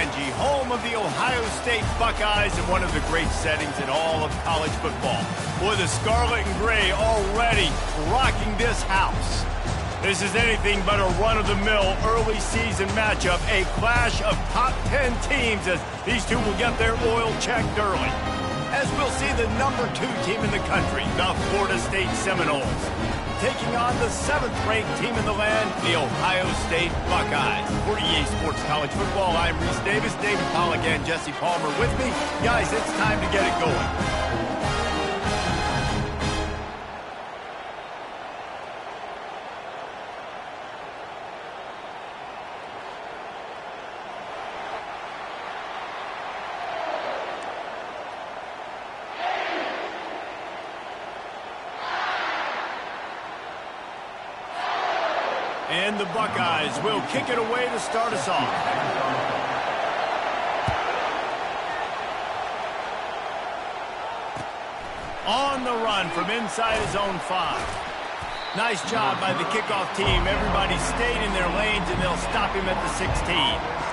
Angie, home of the Ohio State Buckeyes and one of the great settings in all of college football. Boy, the scarlet and gray already rocking this house. This is anything but a run-of-the-mill early season matchup, a clash of top 10 teams as these two will get their oil checked early. As we'll see the number 2 team in the country, the Florida State Seminoles, taking on the 7th-ranked team in the land, the Ohio State Buckeyes. For EA Sports College Football, I'm Reese Davis, David Pollack, and Jesse Palmer with me. Guys, it's time to get it going. And the Buckeyes will kick it away to start us off. On the run from inside his own 5. Nice job by the kickoff team. Everybody stayed in their lanes, and they'll stop him at the 16.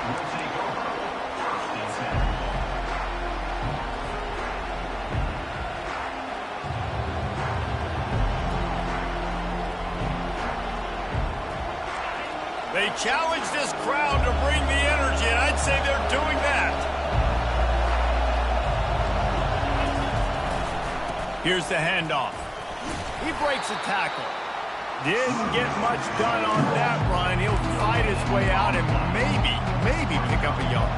They challenge this crowd to bring the energy, and I'd say they're doing that. Here's the handoff. He breaks a tackle. Didn't get much done on that run. He'll fight his way out and maybe pick up a yard.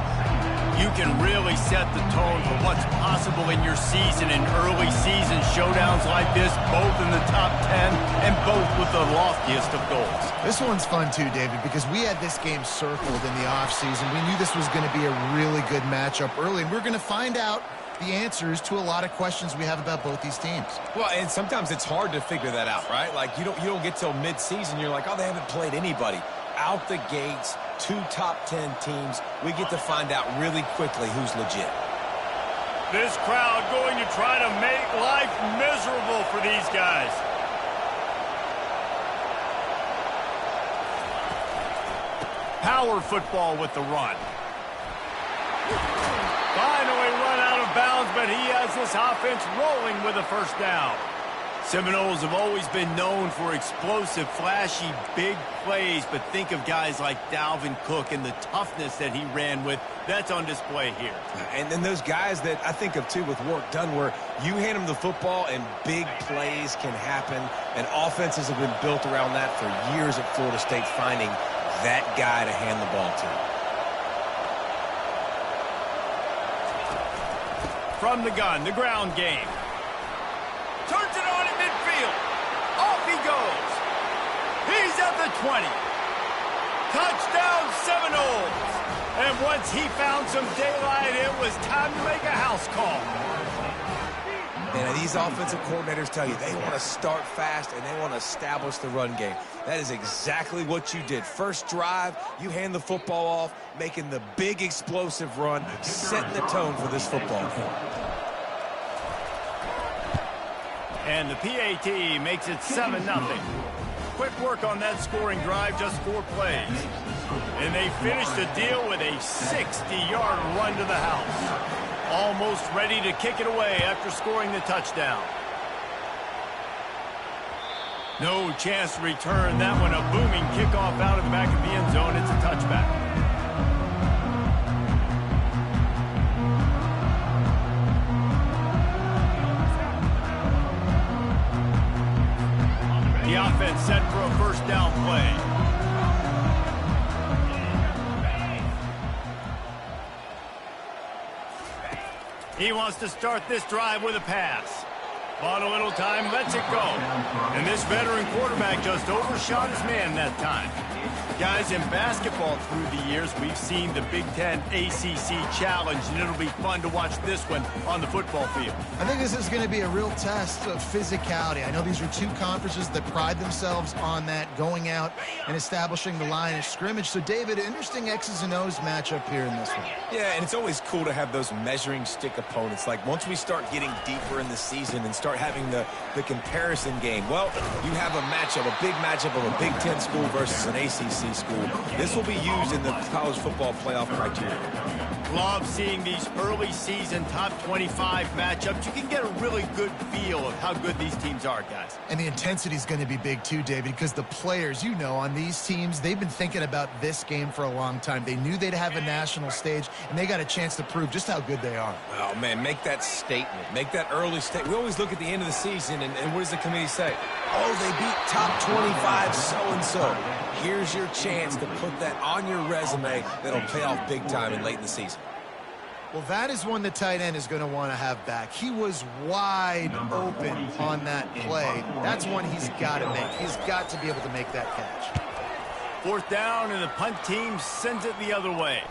You can really set the tone for what's possible in your season in early season showdowns like this, both in the top 10 and both with the loftiest of goals. This one's fun too, David, because we had this game circled in the offseason. We knew this was going to be a really good matchup early, and we're going to find out the answers to a lot of questions we have about both these teams. Well, and sometimes it's hard to figure that out, right? Like, you don't get till mid-season, you're like, oh, they haven't played anybody. Out the gates, 2 top 10 teams. We get to find out really quickly who's legit. This crowd going to try to make life miserable for these guys. Power football with the run. Finally run out of bounds, but he has this offense rolling with a first down. Seminoles have always been known for explosive, flashy, big plays, but think of guys like Dalvin Cook and the toughness that he ran with. That's on display here. And then those guys that I think of, too, with work done, where you hand them the football and big plays can happen, and offenses have been built around that for years at Florida State, finding that guy to hand the ball to. From the gun, the ground game. Turns it on at midfield. Off he goes. He's at the 20. Touchdown Seminoles. And once he found some daylight, it was time to make a house call. And these offensive coordinators tell you they want to start fast and they want to establish the run game. That is exactly what you did. First drive, you hand the football off, making the big explosive run, setting the tone for this football game. And the PAT makes it 7-0. Quick work on that scoring drive, just 4 plays. And they finish the deal with a 60-yard run to the house. Almost ready to kick it away after scoring the touchdown. No chance to return that one. A booming kickoff out of the back of the end zone. It's a touchback. The offense set for a first down play. He wants to start this drive with a pass. Bought a little time, lets it go. And this veteran quarterback just overshot his man that time. Guys, in basketball through the years, we've seen the Big Ten ACC Challenge, and it'll be fun to watch this one on the football field. I think this is going to be a real test of physicality. I know these are 2 conferences that pride themselves on that, going out and establishing the line of scrimmage. So, David, interesting X's and O's matchup here in this one. Yeah, and it's always cool to have those measuring stick opponents. Like, once we start getting deeper in the season and start having the comparison game, well, you have a matchup, a big matchup of a Big Ten school versus an ACC school. This will be used in the college football playoff criteria. Love seeing these early season top 25 matchups. You can get a really good feel of how good these teams are, guys. And the intensity is going to be big too, David, because the players, you know, on these teams, they've been thinking about this game for a long time. They knew they'd have a national stage, and they got a chance to prove just how good they are. Oh, man, make that statement. Make that early statement. We always look at the end of the season, and what does the committee say? Oh, they beat top 25 so-and-so. Here's your chance to put that on your resume that'll pay off big time and late in the season. Well, that is one the tight end is going to want to have back. He was wide open on that play. That's one he's got to make. He's got to be able to make that catch. 4th down, and the punt team sends it the other way.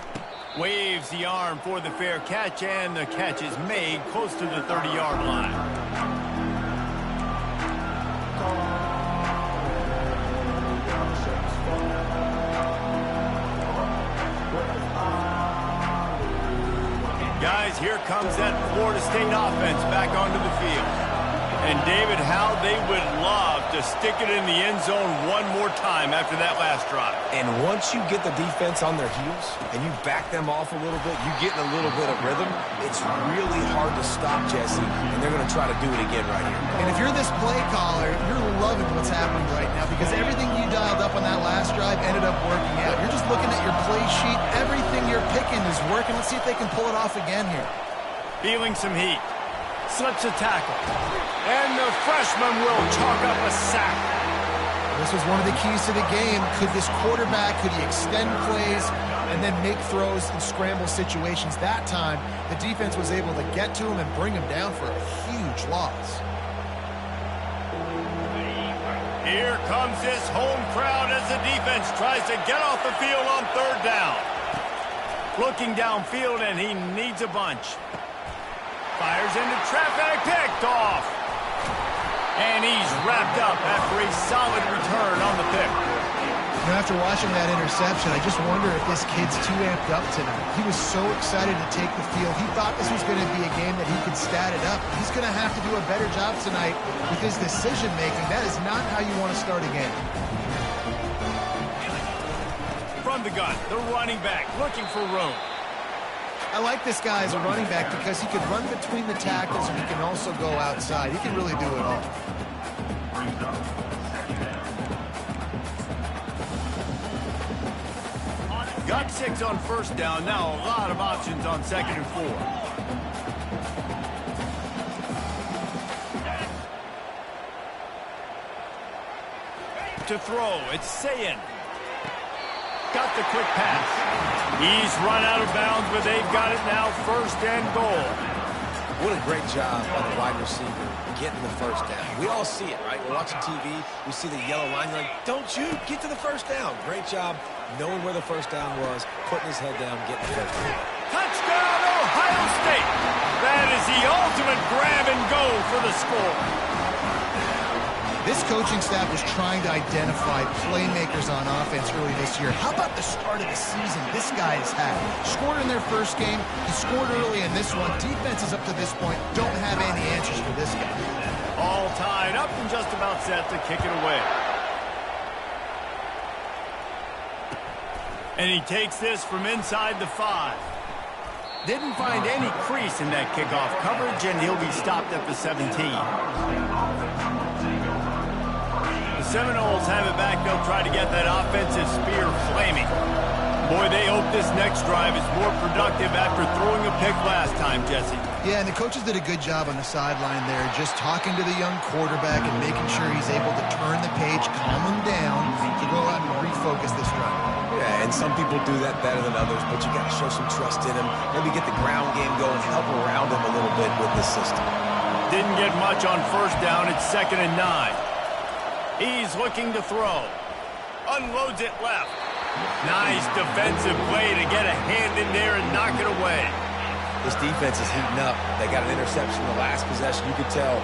Waves the arm for the fair catch, and the catch is made close to the 30-yard line. Guys, here comes that Florida State offense back onto the field. And David, how they would love to stick it in the end zone one more time after that last drive. And once you get the defense on their heels and you back them off a little bit, you get in a little bit of rhythm, it's really hard to stop, Jesse, and they're going to try to do it again right here. And if you're this play caller, you're loving what's happening right now because everything you dialed up on that last drive ended up working out. You're just looking at your play sheet. Everything you're picking is working. Let's see if they can pull it off again here. Feeling some heat. Slips a tackle. And the freshman will chalk up a sack. This was one of the keys to the game. Could this quarterback, could he extend plays and then make throws in scramble situations? That time, the defense was able to get to him and bring him down for a huge loss. Here comes this home crowd as the defense tries to get off the field on 3rd down. Looking downfield, and he needs a bunch. Fires into traffic, picked off. And he's wrapped up after a solid return on the pick. You know, after watching that interception, I just wonder if this kid's too amped up tonight. He was so excited to take the field. He thought this was going to be a game that he could stat it up. He's going to have to do a better job tonight with his decision-making. That is not how you want to start a game. From the gun, the running back looking for room. I like this guy as a running back because he can run between the tackles and he can also go outside. He can really do it all. Got 6 on 1st down. Now a lot of options on 2nd and 4. To throw, it's Sayin. Got the quick pass. He's run out of bounds, but they've got it now 1st and goal. What a great job by the wide receiver getting the 1st down. We all see it, right? We're watching TV. We see the yellow line. You're like, don't you get to the 1st down. Great job knowing where the 1st down was, putting his head down, getting the 1st down. Touchdown, Ohio State. That is the ultimate grab and go for the score. This coaching staff was trying to identify playmakers on offense early this year. How about the start of the season this guy has had? Scored in their first game. He scored early in this one. Defenses up to this point don't have any answers for this guy. All tied up and just about set to kick it away. And he takes this from inside the 5. Didn't find any crease in that kickoff coverage, and he'll be stopped at the 17. Seminoles have it back. They'll try to get that offensive spear flaming. Boy, they hope this next drive is more productive after throwing a pick last time, Jesse. Yeah, and the coaches did a good job on the sideline there, just talking to the young quarterback and making sure he's able to turn the page, calm him down, to go out and refocus this drive. Yeah, and some people do that better than others, but you got to show some trust in him. Maybe get the ground game going, help around him a little bit with this system. Didn't get much on 1st down. It's 2nd and 9. He's looking to throw. Unloads it left. Nice defensive play to get a hand in there and knock it away. This defense is heating up. They got an interception in the last possession. You could tell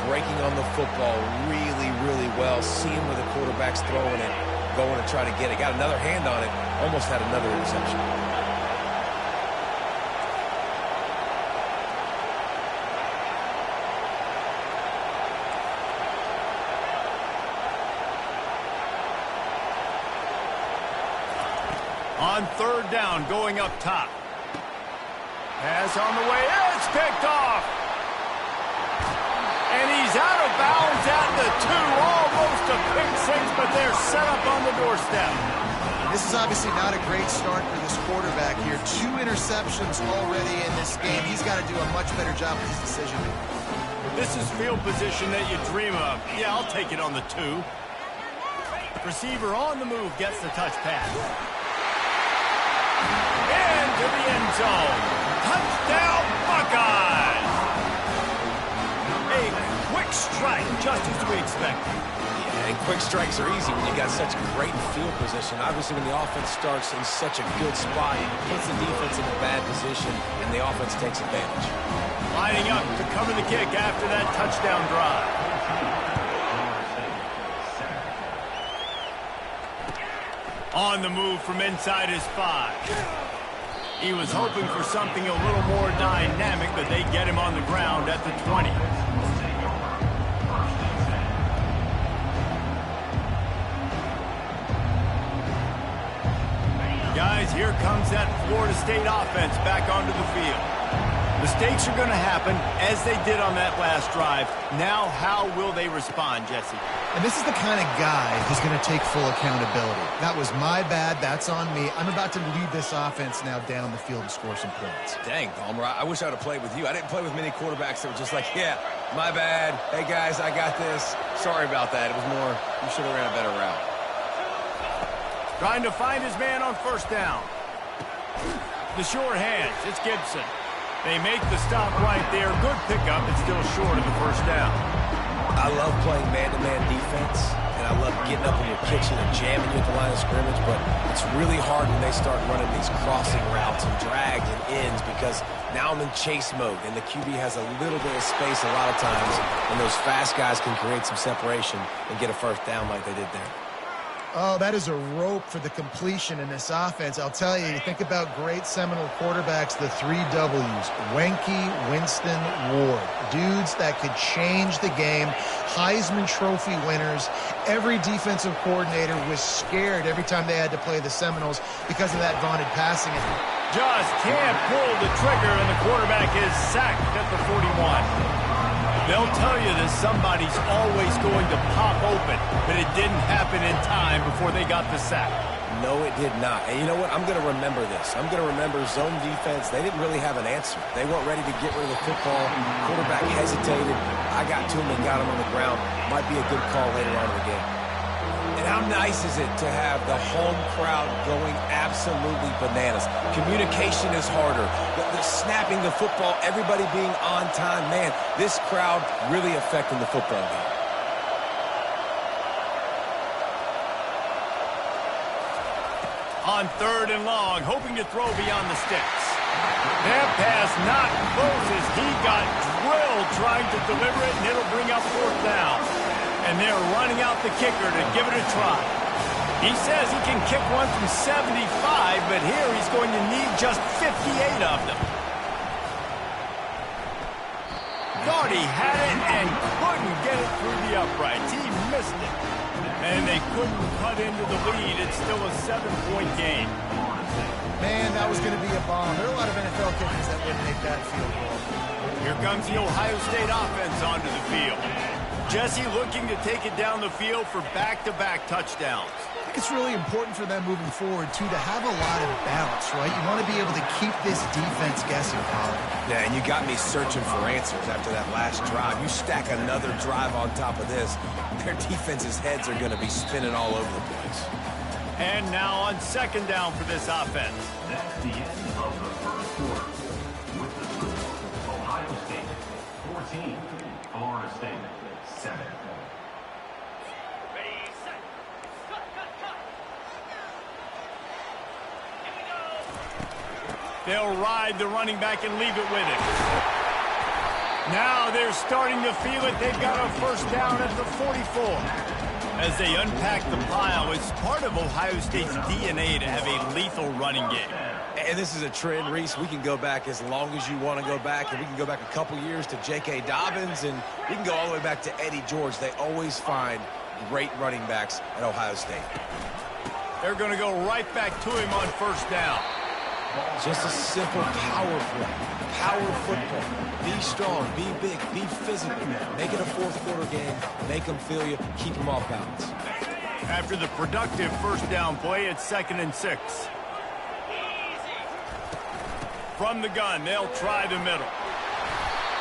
breaking on the football really, really well. Seeing where the quarterback's throwing it, going to try to get it. Got another hand on it. Almost had another interception. On 3rd down, going up top. Pass on the way. It's picked off. And he's out of bounds at the 2. Almost a pick six, but they're set up on the doorstep. This is obviously not a great start for this quarterback here. 2 interceptions already in this game. He's got to do a much better job with his decision making. This is field position that you dream of. Yeah, I'll take it on the 2. Receiver on the move gets the touch pass. Into the end zone. Touchdown, Buckeyes! A quick strike, just as we expected. Yeah, and quick strikes are easy when you got such great field position. Obviously, when the offense starts in such a good spot, it puts the defense in a bad position, and the offense takes advantage. Lining up to cover the kick after that touchdown drive. On the move from inside his 5. He was hoping for something a little more dynamic, but they get him on the ground at the 20. Guys, here comes that Florida State offense back onto the field. Mistakes are going to happen, as they did on that last drive. Now, how will they respond, Jesse? And this is the kind of guy who's going to take full accountability. That was my bad. That's on me. I'm about to lead this offense now down the field and score some points. Dang, Palmer, I wish I would have played with you. I didn't play with many quarterbacks that were just like, yeah, my bad. Hey, guys, I got this. Sorry about that. It was more, you should have ran a better route. Trying to find his man on first down. The short hands. It's Gibson. They make the stop right there. Good pickup. It's still short of the first down. I love playing man-to-man defense, and I love getting up in your kitchen and jamming you at the line of scrimmage, but it's really hard when they start running these crossing routes and drags and ends because now I'm in chase mode, and the QB has a little bit of space a lot of times, and those fast guys can create some separation and get a first down like they did there. Oh, that is a rope for the completion in this offense. I'll tell you, you think about great Seminole quarterbacks, the 3 W's, Wenke, Winston, Ward. Dudes that could change the game, Heisman Trophy winners. Every defensive coordinator was scared every time they had to play the Seminoles because of that vaunted passing. Just can't pull the trigger, and the quarterback is sacked at the 41. They'll tell you that somebody's always going to pop open, but it didn't happen in time before they got the sack. No, it did not. And you know what? I'm going to remember this. I'm going to remember zone defense. They didn't really have an answer. They weren't ready to get rid of the football. Quarterback hesitated. I got to him and got him on the ground. Might be a good call later on in the game. And how nice is it to have the home crowd going absolutely bananas? Communication is harder. The snapping the football, everybody being on time. Man, this crowd really affecting the football game. On 3rd and long, hoping to throw beyond the sticks. That pass not close as he got drilled trying to deliver it, and it'll bring up 4th down. And they're running out the kicker to give it a try. He says he can kick one from 75, but here he's going to need just 58 of them. Thought he had it and couldn't get it through the uprights. He missed it. And they couldn't cut into the lead. It's still a 7-point game. Man, that was going to be a bomb. There are a lot of NFL kickers that wouldn't make that field goal. Here comes the Ohio State offense onto the field. Jesse looking to take it down the field for back-to-back touchdowns. I think it's really important for them moving forward, too, to have a lot of balance, right? You want to be able to keep this defense guessing, Colin. Yeah, and you got me searching for answers after that last drive. You stack another drive on top of this, their defense's heads are going to be spinning all over the place. And now on 2nd down for this offense. That's the end of the first quarter. With the score, Ohio State 14, Florida State 7. They'll ride the running back and leave it with him. Now they're starting to feel it. They've got a first down at the 44. As they unpack the pile, it's part of Ohio State's DNA to have a lethal running game. And this is a trend, Reese. We can go back as long as you want to go back, and we can go back a couple years to J.K. Dobbins, and we can go all the way back to Eddie George. They always find great running backs at Ohio State. They're going to go right back to him on first down. Just a simple power play. Power football. Be strong, be big, be physical. Make it a fourth quarter game. Make them feel you. Keep them off balance. After the productive first down play, it's 2nd and 6. From the gun, they'll try the middle.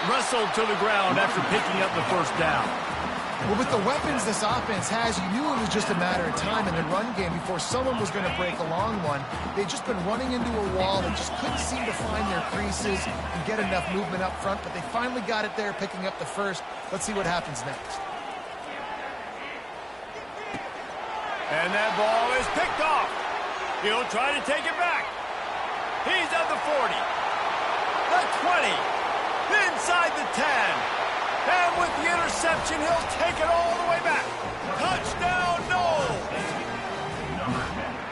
Wrestled to the ground after picking up the first down. Well, with the weapons this offense has, you knew it was just a matter of time in the run game before someone was going to break a long one. They'd just been running into a wall. They just couldn't seem to find their creases and get enough movement up front, but they finally got it there, picking up the first. Let's see what happens next. And that ball is picked off. He'll try to take it back. He's at the 40, the 20, inside the 10. And with the interception, he'll take it all the way back. Touchdown, no!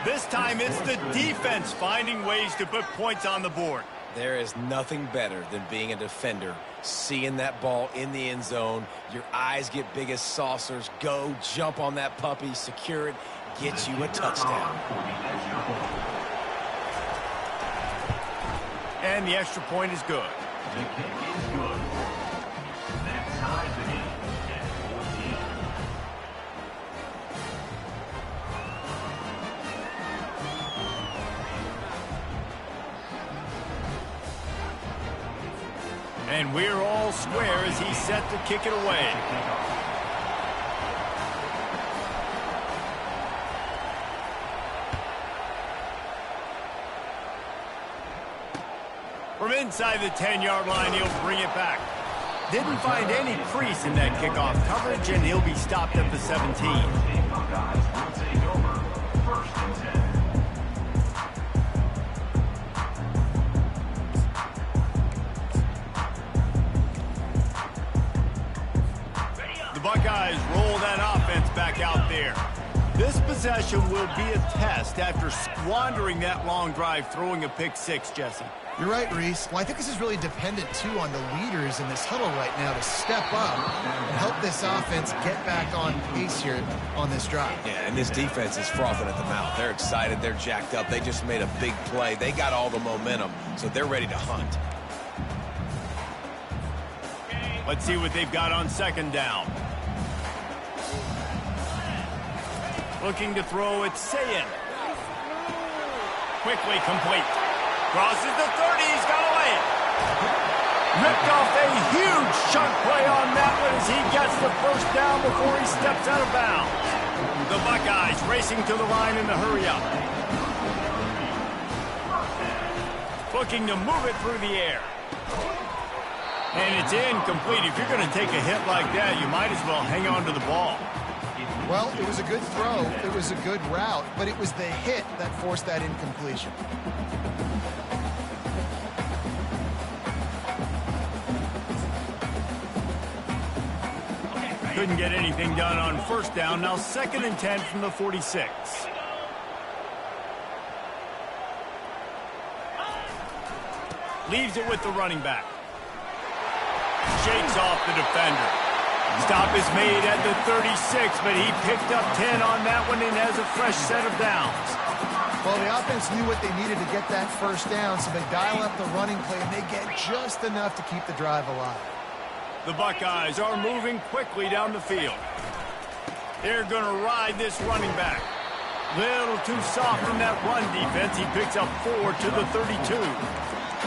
This time it's the defense finding ways to put points on the board. There is nothing better than being a defender, seeing that ball in the end zone. Your eyes get big as saucers. Go, jump on that puppy, secure it, get you a touchdown. And the extra point is good. The kick is good. That ties the game at 14. And we're all square as he's set to kick it away. From inside the 10-yard line, he'll bring it back. Didn't find any crease in that kickoff coverage, and he'll be stopped at the 17. Buckeyes will take over 1st and 10. The Buckeyes roll that offense back out there. This possession will be a test after squandering that long drive, throwing a pick six, Jesse. You're right, Reese. Well, I think this is really dependent, too, on the leaders in this huddle right now to step up and help this offense get back on pace here on this drive. Yeah, and this defense is frothing at the mouth. They're excited. They're jacked up. They just made a big play. They got all the momentum, so they're ready to hunt. Let's see what they've got on 2nd down. Looking to throw, it's Sayin. Quickly complete. Crosses the 30, he's got away. Ripped off a huge chunk play on that one as he gets the first down before he steps out of bounds. The Buckeyes racing to the line in the hurry-up. Looking to move it through the air. And it's incomplete. If you're going to take a hit like that, you might as well hang on to the ball. Well, it was a good throw. It was a good route, but it was the hit that forced that incompletion. Couldn't get anything done on 1st down. Now 2nd and 10 from the 46. Leaves it with the running back. Shakes off the defender. Stop is made at the 36, but he picked up 10 on that one and has a fresh set of downs. Well, the offense knew what they needed to get that first down, so they dial up the running play, and they get just enough to keep the drive alive. The Buckeyes are moving quickly down the field. They're going to ride this running back. Little too soft in that run defense. He picks up 4 to the 32.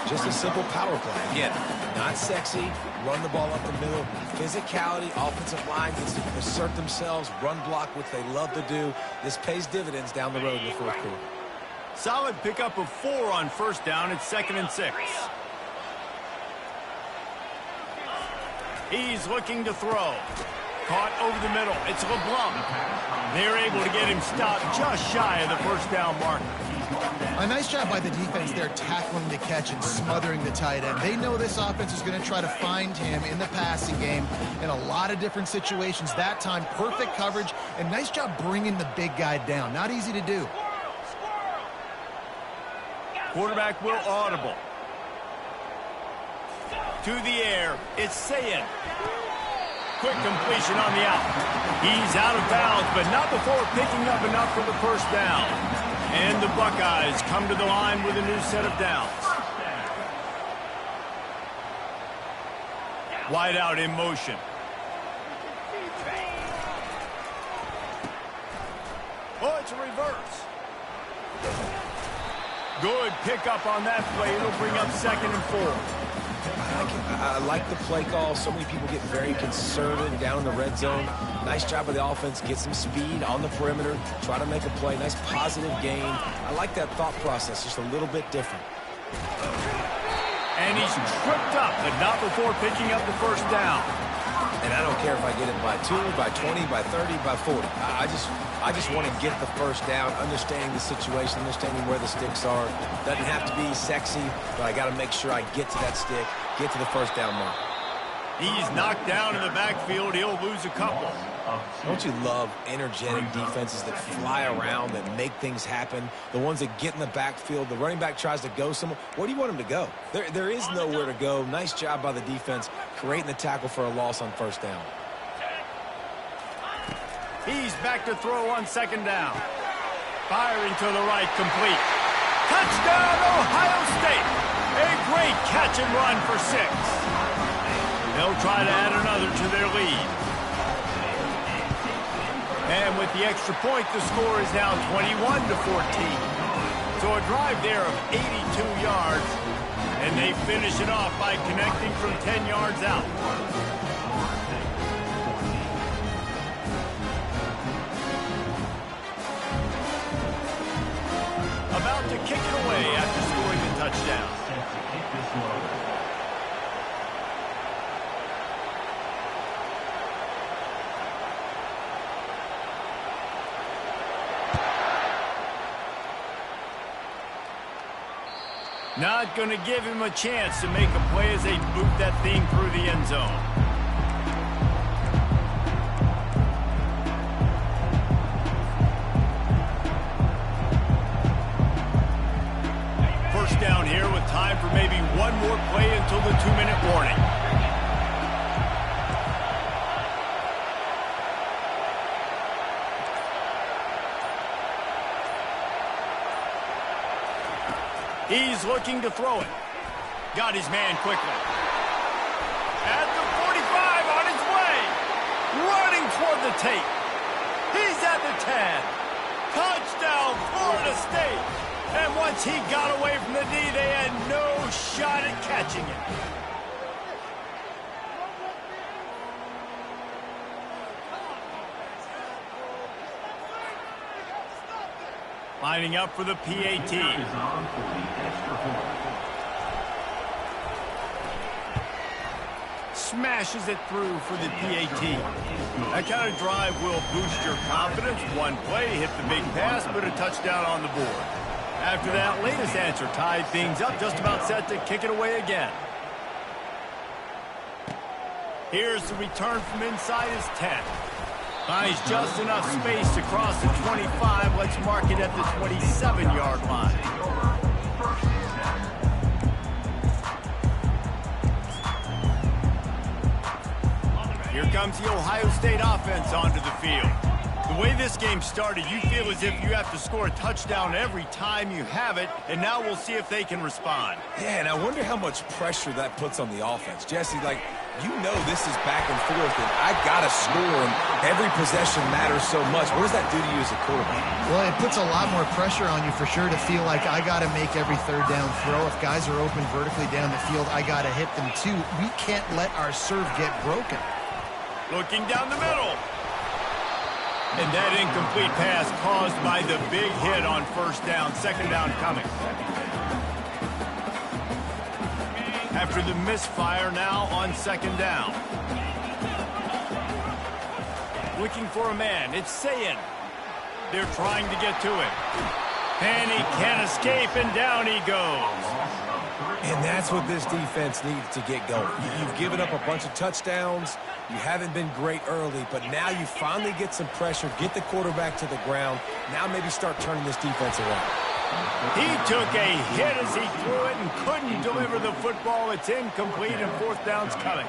Just a simple power play. Again, not sexy, run the ball up the middle. Physicality, offensive line gets to assert themselves, run block, which they love to do. This pays dividends down the road in the 4th quarter. Solid pickup of 4 on 1st down. It's 2nd and 6. He's looking to throw. Caught over the middle. It's LeBlanc. They're able to get him stopped just shy of the 1st down marker. A nice job by the defense there tackling the catch and smothering the tight end. They know this offense is going to try to find him in the passing game in a lot of different situations. That time, perfect coverage, and nice job bringing the big guy down. Not easy to do. Quarterback will audible. To the air, it's Sayin. Quick completion on the out. He's out of bounds, but not before picking up enough for the 1st down. And the Buckeyes come to the line with a new set of downs. Wide out in motion. Oh, it's a reverse. Good pickup on that play. It'll bring up 2nd and 4. I like the play call. So many people get very conservative down in the red zone. Nice job of the offense. Get some speed on the perimeter. Try to make a play. Nice positive gain. I like that thought process. Just a little bit different. And he's tripped up, but not before picking up the first down. And I don't care if I get it by 2, by 20, by 30, by 40. I just want to get the first down, understanding the situation, understanding where the sticks are. Doesn't have to be sexy, but I got to make sure I get to that stick, get to the first down mark. He's knocked down in the backfield. He'll lose a couple. Don't you love energetic defenses that fly around, that make things happen? The ones that get in the backfield, the running back tries to go somewhere. Where do you want him to go? There is nowhere to go. Nice job by the defense creating the tackle for a loss on first down. He's back to throw on 2nd down. Firing to the right, complete. Touchdown, Ohio State. A great catch and run for 6. They'll try to add another to their lead. And with the extra point, the score is now 21-14. So a drive there of 82 yards, and they finish it off by connecting from 10 yards out. About to kick it away after scoring the touchdown. Not going to give him a chance to make a play as they boot that thing through the end zone. First down here with time for maybe one more play until the 2-minute warning. He's looking to throw it. Got his man quickly. At the 45 on his way. Running toward the tape. He's at the 10. Touchdown, Florida State. And once he got away from the D, they had no shot at catching it. Lining up for the PAT. Smashes it through for the PAT. That kind of drive will boost your confidence. One play, hit the big pass, but a touchdown on the board. After that latest answer tied things up, just about set to kick it away again. Here's the return from inside his 10. Finds just enough space to cross the 25. Let's mark it at the 27-yard line. Here comes the Ohio State offense onto the field. The way this game started, you feel as if you have to score a touchdown every time you have it, and now we'll see if they can respond. Yeah, and I wonder how much pressure that puts on the offense. Jesse, like, you know this is back and forth, and I got to score, and every possession matters so much. What does that do to you as a quarterback? Well, it puts a lot more pressure on you for sure to feel like I got to make every third down throw. If guys are open vertically down the field, I got to hit them too. We can't let our serve get broken. Looking down the middle. And that incomplete pass caused by the big hit on first down. Second down coming. After the misfire, now on second down. Looking for a man. It's Sayin. They're trying to get to him. And he can't escape, and down he goes. And that's what this defense needs to get going. You've given up a bunch of touchdowns. You haven't been great early, but now you finally get some pressure, get the quarterback to the ground. Now maybe start turning this defense around. He took a hit as he threw it and couldn't deliver the football. It's incomplete, and fourth down's coming.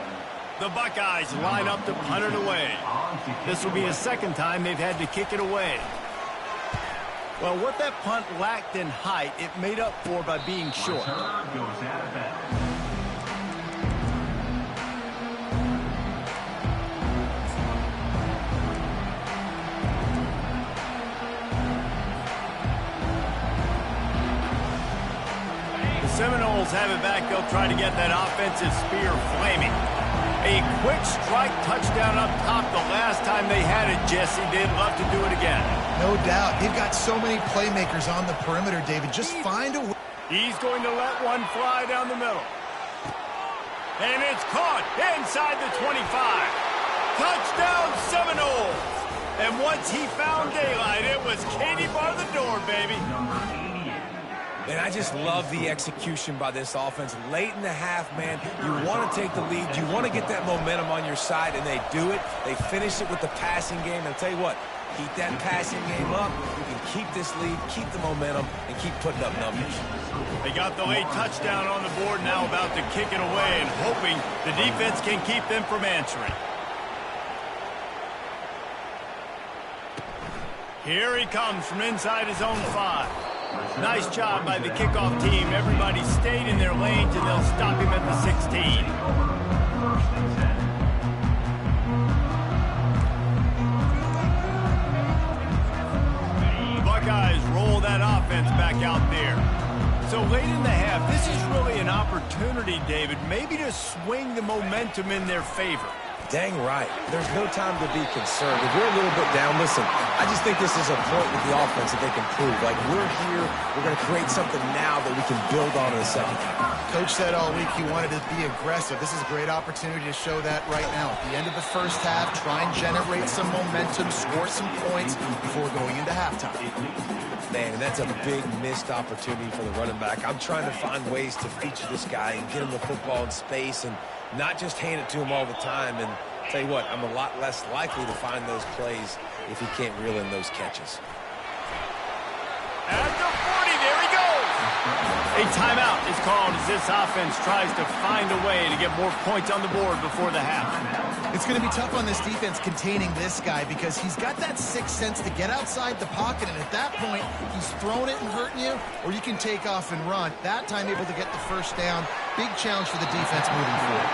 The Buckeyes line up to punt it away. This will be a second time they've had to kick it away. Well, what that punt lacked in height, it made up for by being short. Return goes out of bounds. The Seminoles have it back. They'll try to get that offensive spear flaming. A quick strike touchdown up top the last time they had it, Jesse. They'd love to do it again. No doubt. They've got so many playmakers on the perimeter, David. Just find a way. He's going to let one fly down the middle. And it's caught inside the 25. Touchdown Seminoles. And once he found daylight, it was Katie bar the door, baby. And I just love the execution by this offense. Late in the half, man, you want to take the lead. You want to get that momentum on your side, and they do it. They finish it with the passing game. And I'll tell you what, keep that passing game up. You can keep this lead, keep the momentum, and keep putting up numbers. They got the late touchdown on the board, now about to kick it away and hoping the defense can keep them from answering. Here he comes from inside his own 5. Nice job by the kickoff team. Everybody stayed in their lanes, and they'll stop him at the 16. Buckeyes roll that offense back out there. So late in the half, this is really an opportunity, David, maybe to swing the momentum in their favor. Dang right. There's no time to be concerned. If we're a little bit down, listen, I just think this is a point with the offense that they can prove. Like, we're here, we're going to create something now that we can build on in the second half. Coach said all week he wanted to be aggressive. This is a great opportunity to show that right now. At the end of the first half, try and generate some momentum, score some points before going into halftime. Man, and that's a big missed opportunity for the running back. I'm trying to find ways to feature this guy and get him the football in space and not just hand it to him all the time. And tell you what, I'm a lot less likely to find those plays if he can't reel in those catches. At the 40, there he goes. A timeout is called as this offense tries to find a way to get more points on the board before the half. It's going to be tough on this defense containing this guy because he's got that sixth sense to get outside the pocket, and at that point, he's throwing it and hurting you, or you can take off and run. That time able to get the first down. Big challenge for the defense moving forward.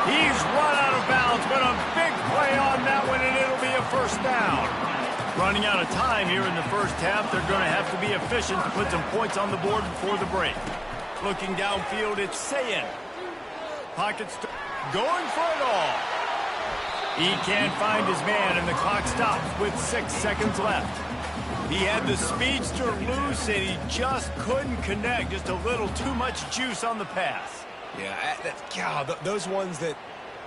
He's run out of bounds, but a big play on that one, and it'll be a first down. Running out of time here in the first half, they're going to have to be efficient to put some points on the board before the break. Looking downfield, it's Sayin. Pockets going for it all. He can't find his man, and the clock stops with 6 seconds left. He had the speedster loose, and he just couldn't connect. Just a little too much juice on the pass. Yeah, God, those ones that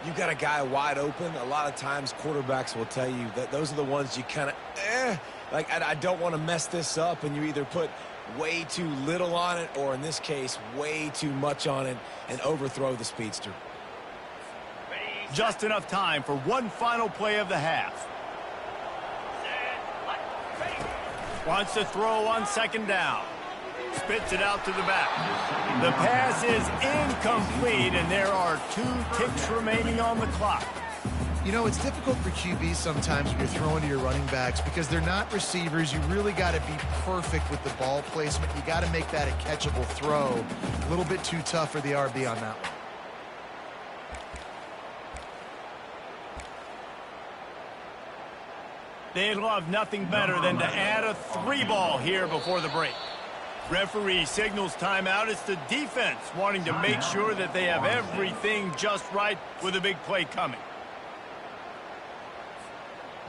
you got a guy wide open, a lot of times quarterbacks will tell you that those are the ones you kind of, like, I don't want to mess this up, and you either put way too little on it or, in this case, way too much on it and overthrow the speedster. Just enough time for one final play of the half. Wants to throw on second down. Spits it out to the back. The pass is incomplete, and there are 2 ticks remaining on the clock. You know, it's difficult for QBs sometimes when you're throwing to your running backs because they're not receivers. You really got to be perfect with the ball placement. You got to make that a catchable throw. A little bit too tough for the RB on that one. They'd love nothing better than to add a 3-ball here before the break. Referee signals timeout. It's the defense wanting to make sure that they have everything just right with a big play coming.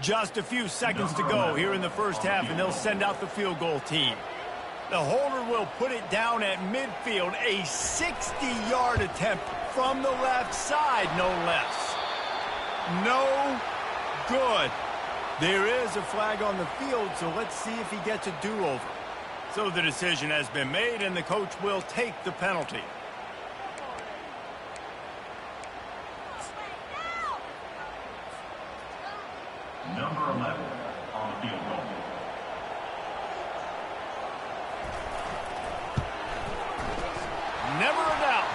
Just a few seconds to go here in the first half, and they'll send out the field goal team. The holder will put it down at midfield. A 60-yard attempt from the left side, no less. No good. There is a flag on the field, so let's see if he gets a do-over. So the decision has been made, and the coach will take the penalty. Number 11 on the field goal. Never a doubt.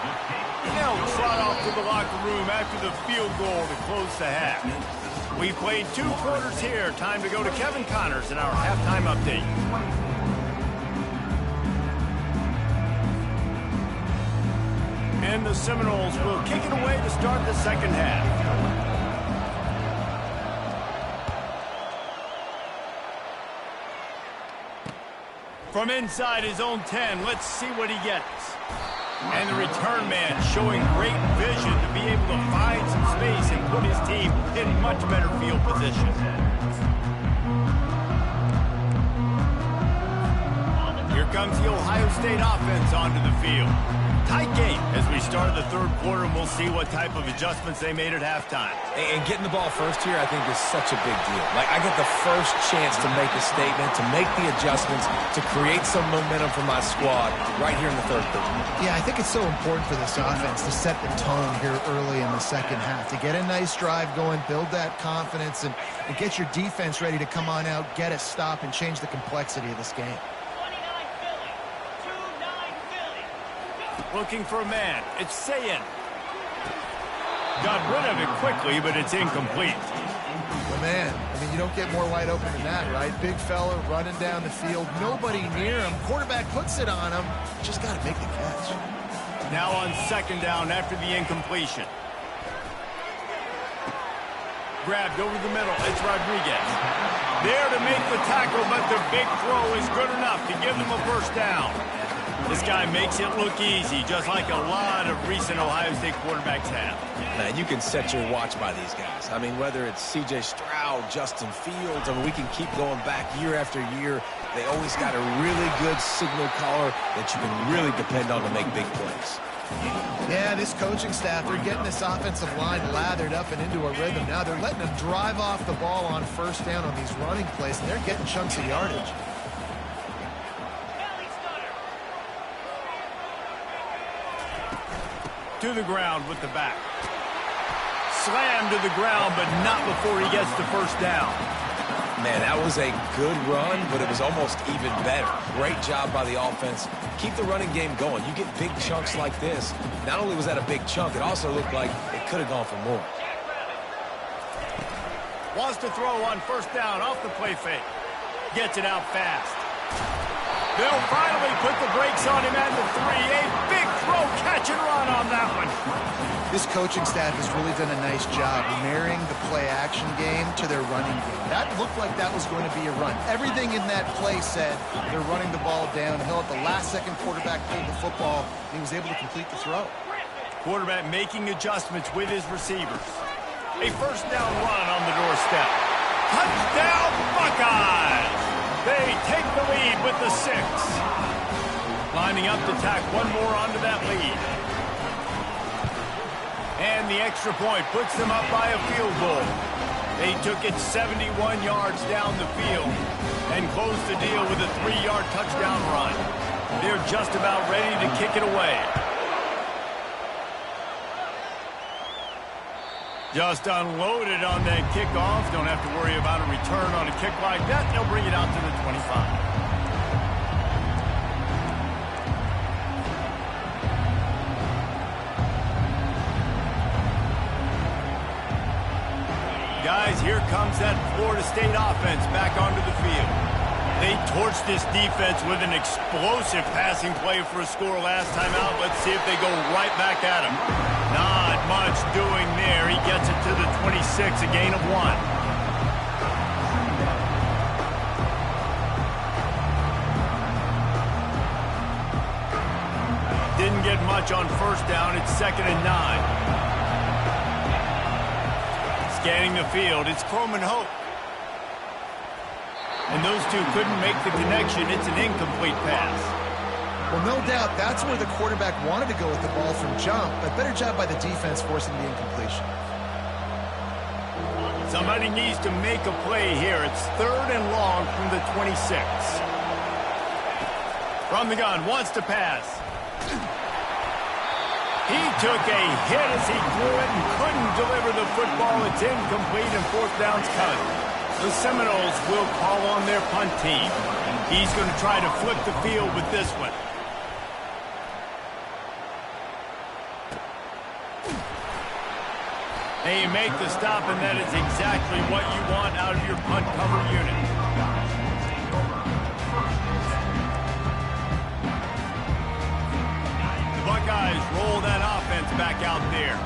They'll trot off to the locker room after the field goal to close the half. We played 2 quarters here. Time to go to Kevin Connors in our halftime update. And the Seminoles will kick it away to start the second half. From inside his own 10, let's see what he gets. And the return man showing great vision to be able to find some space and put his team in much better field position. Here comes the Ohio State offense onto the field. Tight game as we start the third quarter, and we'll see what type of adjustments they made at halftime. And getting the ball first here, I think, is such a big deal. Like, I get the first chance to make a statement, to make the adjustments, to create some momentum for my squad right here in the third quarter. Yeah, I think it's so important for this offense to set the tone here early in the second half, to get a nice drive going, build that confidence, and get your defense ready to come on out, get a stop, and change the complexity of this game. Looking for a man. It's Sayin. Got rid of it quickly, but it's incomplete. Well, man, I mean, you don't get more wide open than that, right? Big fella running down the field. Nobody near him. Quarterback puts it on him. Just got to make the catch. Now on second down after the incompletion. Grabbed over the middle. It's Rodriguez. There to make the tackle, but the big throw is good enough to give them a first down. This guy makes it look easy, just like a lot of recent Ohio State quarterbacks have. Man, you can set your watch by these guys. I mean, whether it's C.J. Stroud, Justin Fields, I mean, we can keep going back year after year. They always got a really good signal caller that you can really depend on to make big plays. Yeah, this coaching staff, they're getting this offensive line lathered up and into a rhythm. Now they're letting them drive off the ball on first down on these running plays, and they're getting chunks of yardage. To the ground with the back. Slammed to the ground, but not before he gets the first down. Man, that was a good run, but it was almost even better. Great job by the offense. Keep the running game going. You get big chunks like this. Not only was that a big chunk, it also looked like it could have gone for more. Wants to throw on first down off the play fake. Gets it out fast. They'll finally put the brakes on him at the 3. A big throw, catch and run on that one. This coaching staff has really done a nice job marrying the play-action game to their running game. That looked like that was going to be a run. Everything in that play said they're running the ball downhill. At the last second, quarterback pulled the football, and he was able to complete the throw. Quarterback making adjustments with his receivers. A first down run on the doorstep. Touchdown, Buckeyes! They take the lead with the 6. Lining up to tack one more onto that lead. And the extra point puts them up by a field goal. They took it 71 yards down the field and closed the deal with a 3-yard touchdown run. They're just about ready to kick it away. Just unloaded on that kickoff. Don't have to worry about a return on a kick like that. They'll bring it out to the 25. Guys, here comes that Florida State offense back onto the field. They torched this defense with an explosive passing play for a score last time out. Let's see if they go right back at him. Not much doing there. He gets it to the 26, a gain of 1. Didn't get much on first down. It's 2nd and 9. Scanning the field, it's Croman Hope. And those two couldn't make the connection. It's an incomplete pass. Well, no doubt that's where the quarterback wanted to go with the ball from jump, but better job by the defense forcing the incompletion. Somebody needs to make a play here. It's 3rd and long from the 26. From the gun, wants to pass. He took a hit as he threw it and couldn't deliver the football. It's incomplete and 4th down's cut. The Seminoles will call on their punt team. He's going to try to flip the field with this one. And you make the stop, and that is exactly what you want out of your punt cover unit. The Buckeyes guys roll that offense back out there.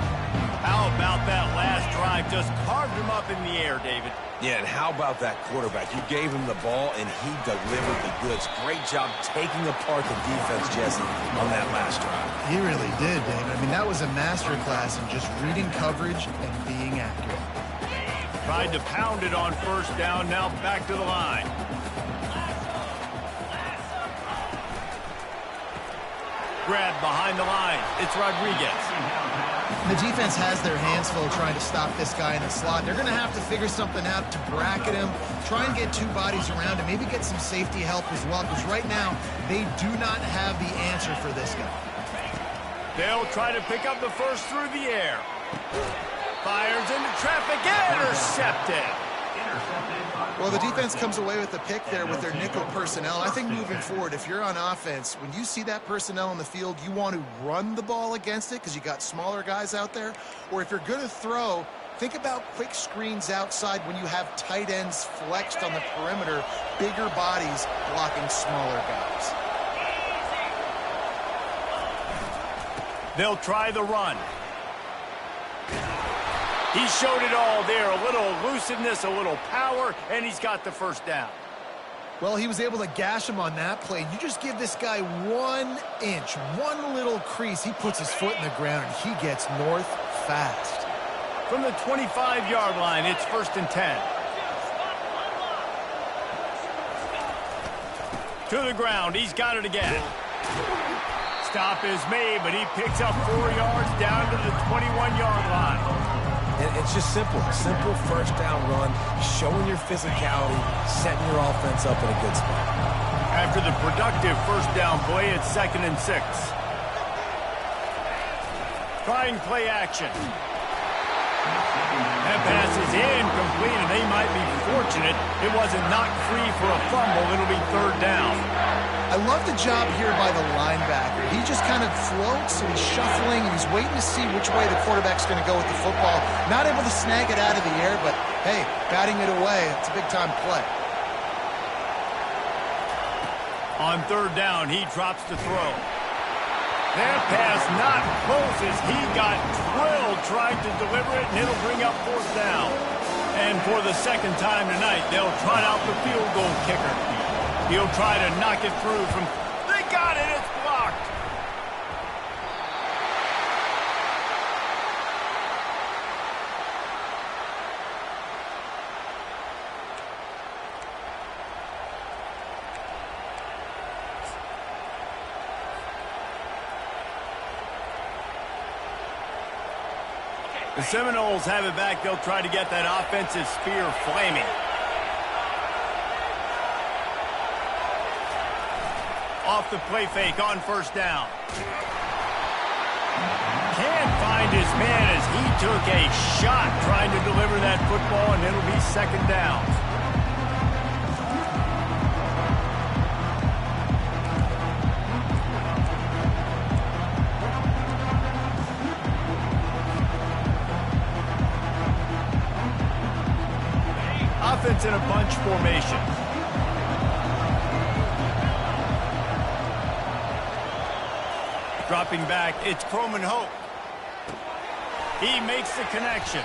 How about that last drive? Just carved him up in the air, David. Yeah, and how about that quarterback? You gave him the ball, and he delivered the goods. Great job taking apart the defense, Jesse, on that last drive. He really did, David. I mean, that was a masterclass in just reading coverage and being accurate. Tried to pound it on first down, now back to the line. Grab behind the line. It's Rodriguez. The defense has their hands full trying to stop this guy in the slot. They're going to have to figure something out to bracket him, try and get two bodies around him, maybe get some safety help as well, because right now they do not have the answer for this guy. They'll try to pick up the first through the air. Fires into traffic, intercepted. Well, the defense comes away with the pick there with their nickel personnel. I think moving forward, if you're on offense, when you see that personnel on the field, you want to run the ball against it because you got smaller guys out there. Or if you're going to throw, think about quick screens outside when you have tight ends flexed on the perimeter, bigger bodies blocking smaller guys. They'll try the run. He showed it all there, a little elusiveness, a little power, and he's got the first down. Well, he was able to gash him on that play. You just give this guy 1 inch, one little crease, he puts his foot in the ground, and he gets north fast. From the 25-yard line, it's 1st and 10. To the ground, he's got it again. Stop is made, but he picks up 4 yards down to the 21-yard line. And it's just simple first down run, showing your physicality, setting your offense up in a good spot. After the productive first down play, it's 2nd and 6. Trying play action. That pass is incomplete, and they might be fortunate it wasn't knocked free for a fumble. It'll be 3rd down. I love the job here by the linebacker. He just kind of floats, and he's shuffling, and he's waiting to see which way the quarterback's going to go with the football. Not able to snag it out of the air, but, hey, batting it away, it's a big-time play. On 3rd down, he drops to throw. That pass not close as he got drilled trying to deliver it, and it'll bring up 4th down. And for the 2nd time tonight, they'll trot out the field goal kicker. He'll try to knock it through from... They got it! It's blocked! The Seminoles have it back. They'll try to get that offensive spear flaming. Off the play fake on 1st down. Can't find his man as he took a shot trying to deliver that football, and it'll be 2nd down. Offense in a bunch formation. Dropping back, it's Croman Hope. He makes the connection.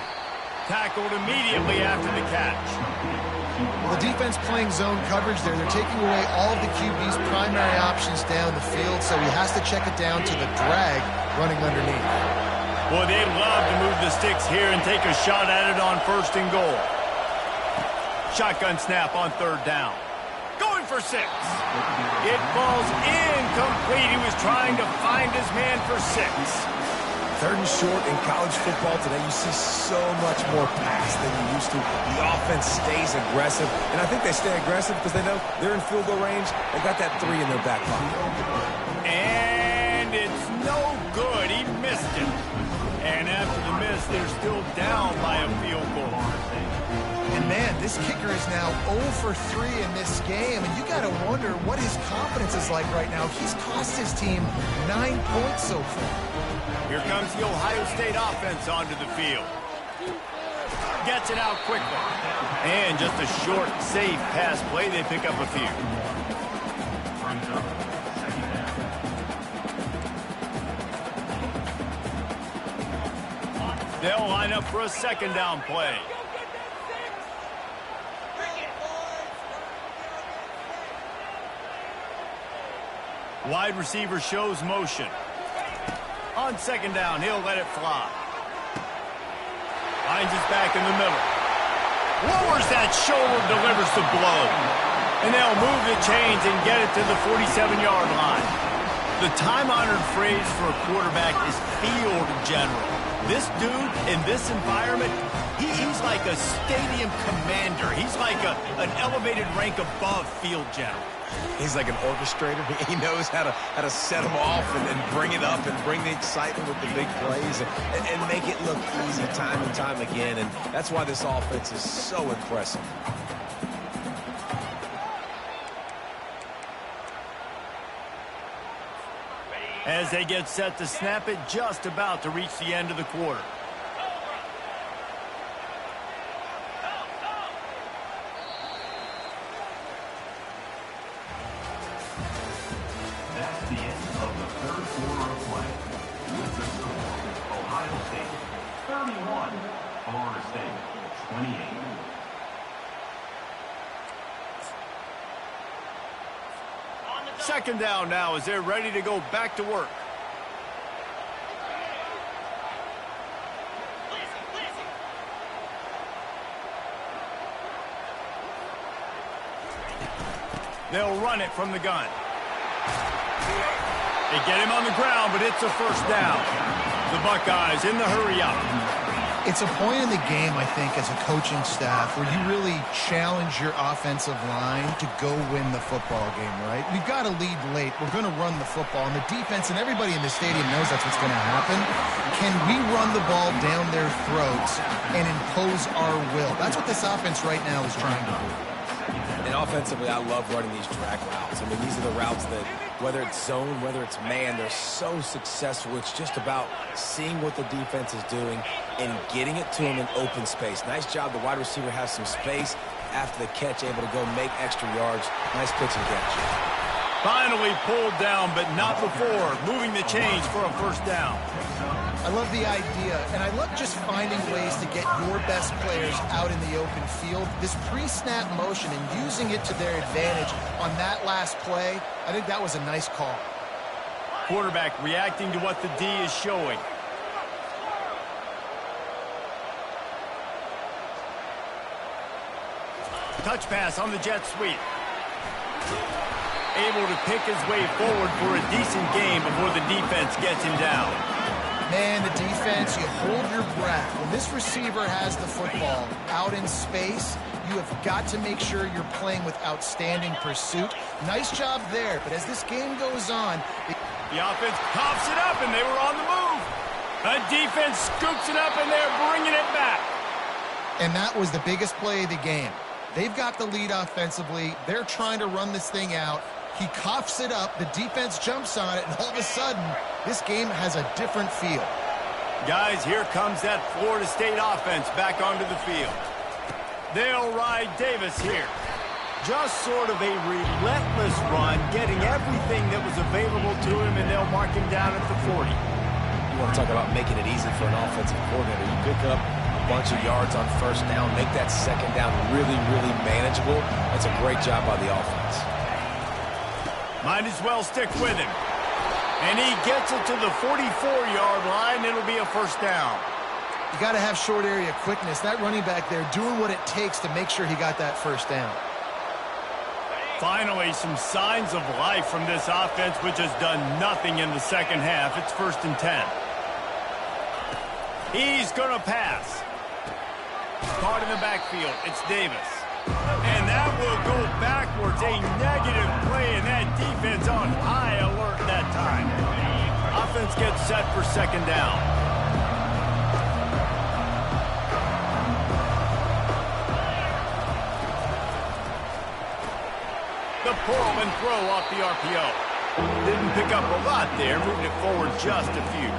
Tackled immediately after the catch. Well, the defense playing zone coverage there. They're taking away all of the QB's primary options down the field, so he has to check it down to the drag running underneath. Well, they'd love to move the sticks here and take a shot at it on 1st and goal. Shotgun snap on 3rd down. Going for 6. It falls incomplete. He was trying to find his man for 6. 3rd and short in college football today, you see so much more pass than you used to. The offense stays aggressive, and I think they stay aggressive because they know they're in field goal range. They got that 3 in their back pocket. And it's no good. He missed it. And after the miss, they're still down by a field goal. And man, this kicker is now 0 for 3 in this game, and you got to wonder what his confidence is like right now. He's cost his team 9 points so far. Here comes the Ohio State offense onto the field. Gets it out quickly. And just a short, safe pass play. They pick up a few. They'll line up for a second down play. Wide receiver shows motion. On second down, he'll let it fly. Finds his back in the middle. Lowers that shoulder, delivers the blow. And they'll move the chains and get it to the 47-yard line. The time-honored phrase for a quarterback is field general. This dude in this environment, he's like a stadium commander. He's like an elevated rank above field general. He's like an orchestrator. He knows how to set them off and bring it up and bring the excitement with the big plays and make it look easy time and time again. And that's why this offense is so impressive. As they get set to snap it, just about to reach the end of the quarter. That's the end of the third quarter of play. With the score, Ohio State 31, Florida State 28. Second down now as they're ready to go back to work. They'll run it from the gun. They get him on the ground, but it's a first down. The Buckeyes in the hurry-up. It's a point in the game, I think, as a coaching staff where you really challenge your offensive line to go win the football game, right? We've got to lead late. We're going to run the football. And the defense and everybody in the stadium knows that's what's going to happen. Can we run the ball down their throats and impose our will? That's what this offense right now is trying to do. And offensively, I love running these drag routes. I mean, these are the routes that, whether it's zone, whether it's man, they're so successful. It's just about seeing what the defense is doing and getting it to him in open space. Nice job. The wide receiver has some space after the catch, able to go make extra yards. Nice pitch and catch. Finally pulled down, but not before. Moving the chains for a first down. I love the idea, and I love just finding ways to get your best players out in the open field. This pre-snap motion and using it to their advantage on that last play, I think that was a nice call. Quarterback reacting to what the D is showing. Touch pass on the jet sweep. Able to pick his way forward for a decent game before the defense gets him down. Man, the defense, you hold your breath. When this receiver has the football out in space, you have got to make sure you're playing with outstanding pursuit. Nice job there, but as this game goes on... The offense coughs it up, and they were on the move. The defense scoops it up, and they're bringing it back. And that was the biggest play of the game. They've got the lead offensively. They're trying to run this thing out. He coughs it up. The defense jumps on it, and all of a sudden, this game has a different feel. Guys, here comes that Florida State offense back onto the field. They'll ride Davis here. Just sort of a relentless run, getting everything that was available to him, and they'll mark him down at the 40. You want to talk about making it easy for an offensive coordinator. You pick up a bunch of yards on first down, make that second down really, really manageable. That's a great job by the offense. Might as well stick with him. And he gets it to the 44-yard line. It'll be a first down. You got to have short area quickness. That running back there doing what it takes to make sure he got that first down. Finally, some signs of life from this offense, which has done nothing in the second half. It's 1st and 10. He's going to pass. Caught in the backfield. It's Davis. And that will go backwards. A negative play, and that defense on high alert that time. Offense gets set for second down. The pull and throw off the RPO. Didn't pick up a lot there, moving it forward just a few.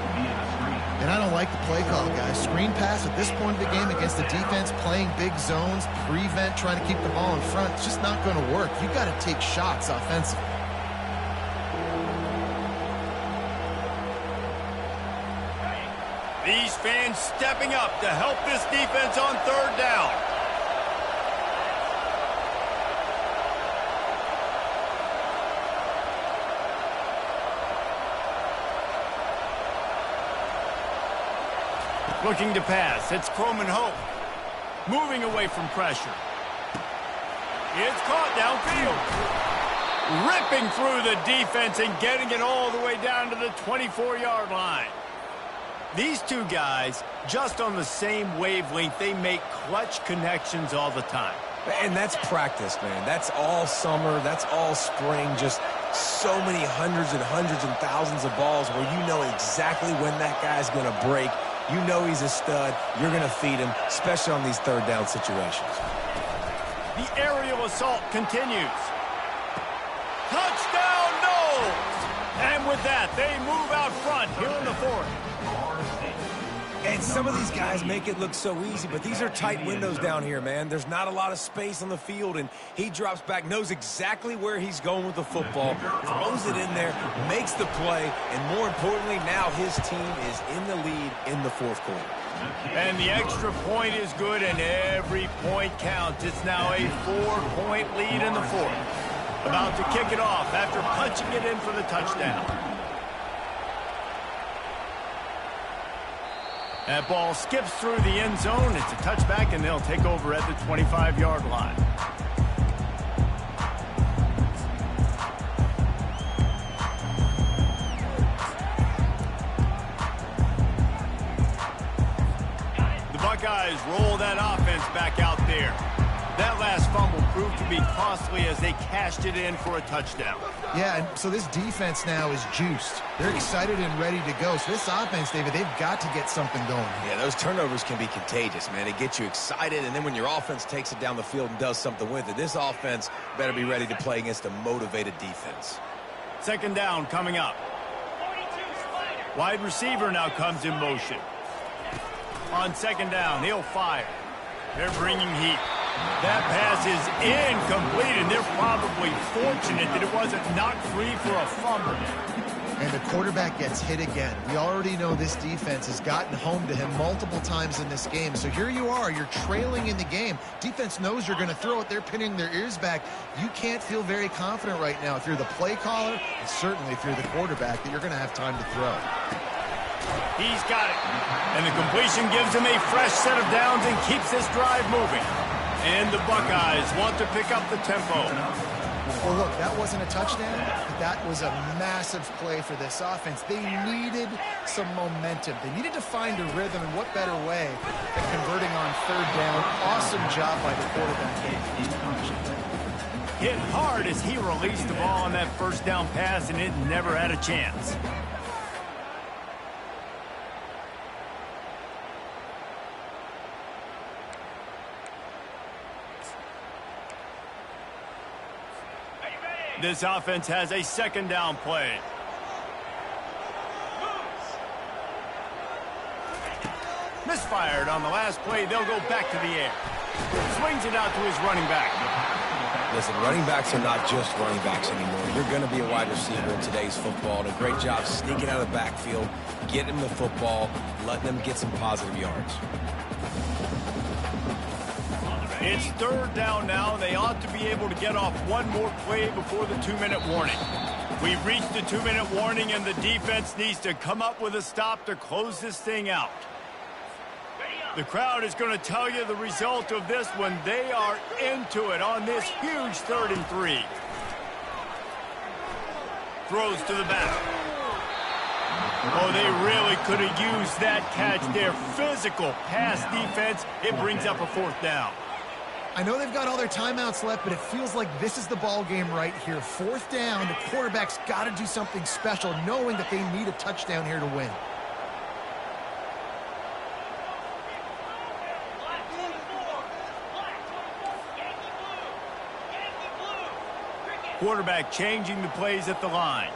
And I don't like the play call, guys. Screen pass at this point of the game against the defense, playing big zones, prevent, trying to keep the ball in front. It's just not going to work. You've got to take shots offensively. These fans stepping up to help this defense on third down. Looking to pass. It's Croman Hope. Moving away from pressure. It's caught downfield. Ripping through the defense and getting it all the way down to the 24-yard line. These two guys, just on the same wavelength, they make clutch connections all the time. And that's practice, man. That's all summer. That's all spring. Just so many hundreds and thousands of balls where you know exactly when that guy's going to break. You know he's a stud. You're going to feed him, especially on these third down situations. The aerial assault continues. Touchdown, Knowles! And with that, they move out front here in the fourth. And some of these guys make it look so easy, but these are tight windows down here, man. There's not a lot of space on the field, and he drops back, knows exactly where he's going with the football, throws it in there, makes the play, and more importantly, now his team is in the lead in the fourth quarter. And the extra point is good, and every point counts. It's now a 4-point lead in the fourth. About to kick it off after punching it in for the touchdown. That ball skips through the end zone. It's a touchback, and they'll take over at the 25-yard line. The Buckeyes roll that offense back out there. That last fumble proved to be costly as they cashed it in for a touchdown. Yeah, and so this defense now is juiced. They're excited and ready to go. So this offense, David, they've got to get something going. Yeah, those turnovers can be contagious, man. It gets you excited, and then when your offense takes it down the field and does something with it, this offense better be ready to play against a motivated defense. Second down coming up. Wide receiver now comes in motion. On second down, he'll fire. They're bringing heat. That pass is incomplete, and they're probably fortunate that it wasn't knocked free for a fumble. And the quarterback gets hit again. We already know this defense has gotten home to him multiple times in this game. So here you are, you're trailing in the game. Defense knows you're going to throw it. They're pinning their ears back. You can't feel very confident right now if you're the play caller, and certainly if you're the quarterback, that you're going to have time to throw. He's got it. And the completion gives him a fresh set of downs and keeps this drive moving. And the Buckeyes want to pick up the tempo. Well, look, that wasn't a touchdown, but that was a massive play for this offense. They needed some momentum. They needed to find a rhythm, and what better way than converting on third down. Awesome job by the quarterback. Hit hard as he released the ball on that first down pass, and it never had a chance. This offense has a second down play. Misfired on the last play. They'll go back to the air. Swings it out to his running back. Listen, running backs are not just running backs anymore. You're going to be a wide receiver in today's football. And a great job sneaking out of the backfield, getting them the football, letting them get some positive yards. It's third down now. They ought to be able to get off one more play before the 2-minute warning. We've reached the 2-minute warning, and the defense needs to come up with a stop to close this thing out. The crowd is going to tell you the result of this when they are into it on this huge 3rd and 3. Throws to the back. Oh, they really could have used that catch there. Physical pass defense. It brings up a 4th down. I know they've got all their timeouts left, but it feels like this is the ball game right here. 4th down, the quarterback's got to do something special, knowing that they need a touchdown here to win. Quarterback changing the plays at the line.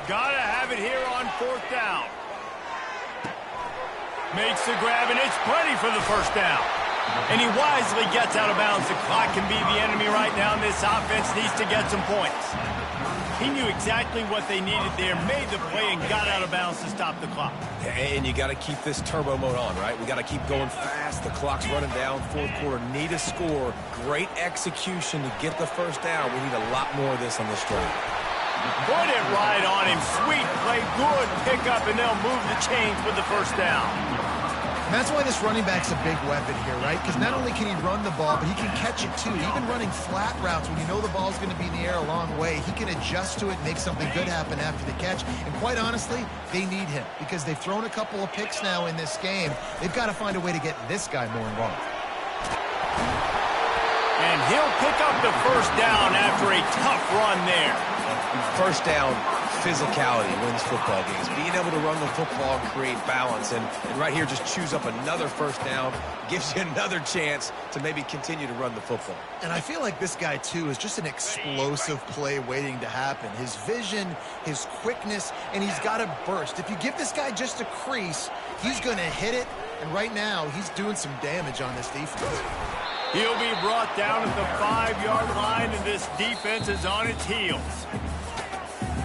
Gotta have it here on 4th down. Makes the grab, and it's plenty for the first down. And he wisely gets out of bounds. The clock can be the enemy right now, and this offense needs to get some points. He knew exactly what they needed there, made the play, and got out of bounds to stop the clock. And you got to keep this turbo mode on, right? We got to keep going fast. The clock's running down. Fourth quarter, need a score. Great execution to get the first down. We need a lot more of this on this drive. Put it right on him. Sweet play, good pickup, and they'll move the chains with the first down. And that's why this running back's a big weapon here, right? Because not only can he run the ball, but he can catch it too. Even running flat routes when you know the ball's going to be in the air a long way, he can adjust to it and make something good happen after the catch. And quite honestly, they need him because they've thrown a couple of picks now in this game. They've got to find a way to get this guy more involved. And he'll pick up the first down after a tough run there. First down, physicality wins football games. Being able to run the football and create balance. And right here, just choose up another first down. Gives you another chance to maybe continue to run the football. And I feel like this guy, too, is just an explosive play waiting to happen. His vision, his quickness, and he's got a burst. If you give this guy just a crease, he's going to hit it. And right now, he's doing some damage on this defense. He'll be brought down at the 5-yard line, and this defense is on its heels.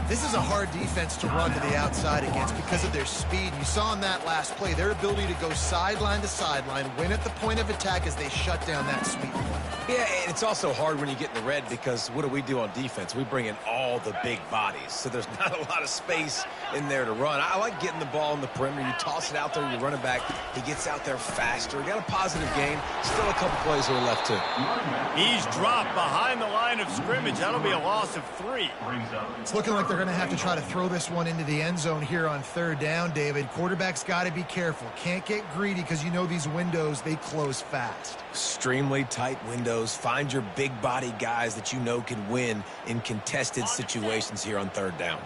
This is a hard defense to run to the outside against because of their speed. You saw in that last play, their ability to go sideline to sideline, win at the point of attack as they shut down that sweep play. Yeah, and it's also hard when you get in the red because what do we do on defense? We bring in all the big bodies, so there's not a lot of space in there to run. I like getting the ball in the perimeter. You toss it out there, you run it back. He gets out there faster. Got a positive game. Still a couple plays that are left, too. He's dropped behind the line of scrimmage. That'll be a loss of 3. It's looking like they're going to have to try to throw this one into the end zone here on third down, David. Quarterback's got to be careful. Can't get greedy because you know these windows, they close fast. Extremely tight windows. Find your big body guys that you know can win in contested situations here on third down.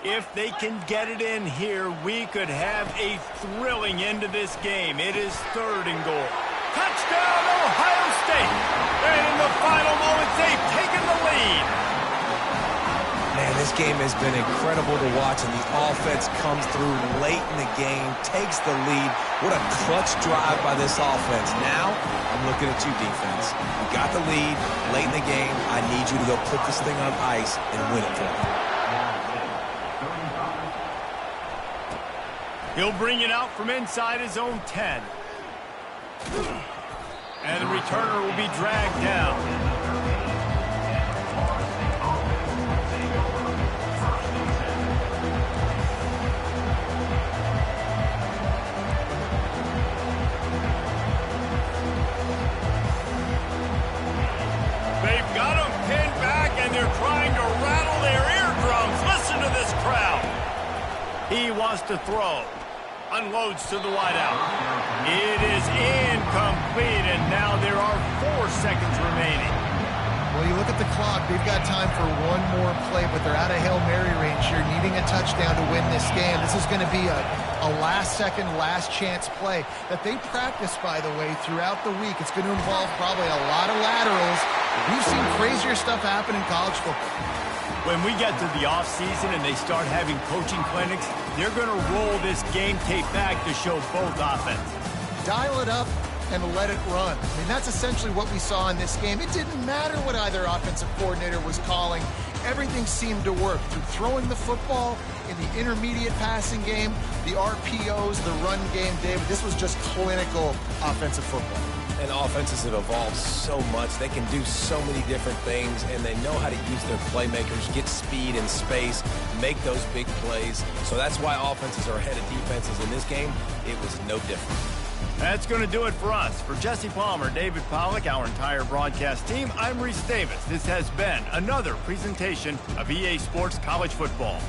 If they can get it in here, we could have a thrilling end to this game. It is 3rd and goal. Touchdown, Ohio State! And in the final moments, they've taken the lead. Man, this game has been incredible to watch, and the offense comes through late in the game, takes the lead. What a clutch drive by this offense. Now, I'm looking at you, defense. You got the lead late in the game. I need you to go put this thing on ice and win it for me. He'll bring it out from inside his own 10. And the returner will be dragged down. They've got him pinned back, and they're trying to rattle their eardrums. Listen to this crowd. He wants to throw. Unloads to the wideout. It is incomplete, and now there are 4 seconds remaining. Well, you look at the clock, they've got time for one more play, but they're out of Hail Mary range here, needing a touchdown to win this game. This is going to be a last-second, last-chance play that they practice, by the way, throughout the week. It's going to involve probably a lot of laterals. We've seen crazier stuff happen in college football. When we get to the offseason and they start having coaching clinics, they're going to roll this game tape back to show both offenses. Dial it up and let it run. I mean, that's essentially what we saw in this game. It didn't matter what either offensive coordinator was calling. Everything seemed to work through throwing the football in the intermediate passing game, the RPOs, the run game. David, this was just clinical offensive football. And offenses have evolved so much. They can do so many different things, and they know how to use their playmakers, get speed and space, make those big plays. So that's why offenses are ahead of defenses in this game. It was no different. That's going to do it for us. For Jesse Palmer, David Pollack, our entire broadcast team, I'm Reese Davis. This has been another presentation of EA Sports College Football.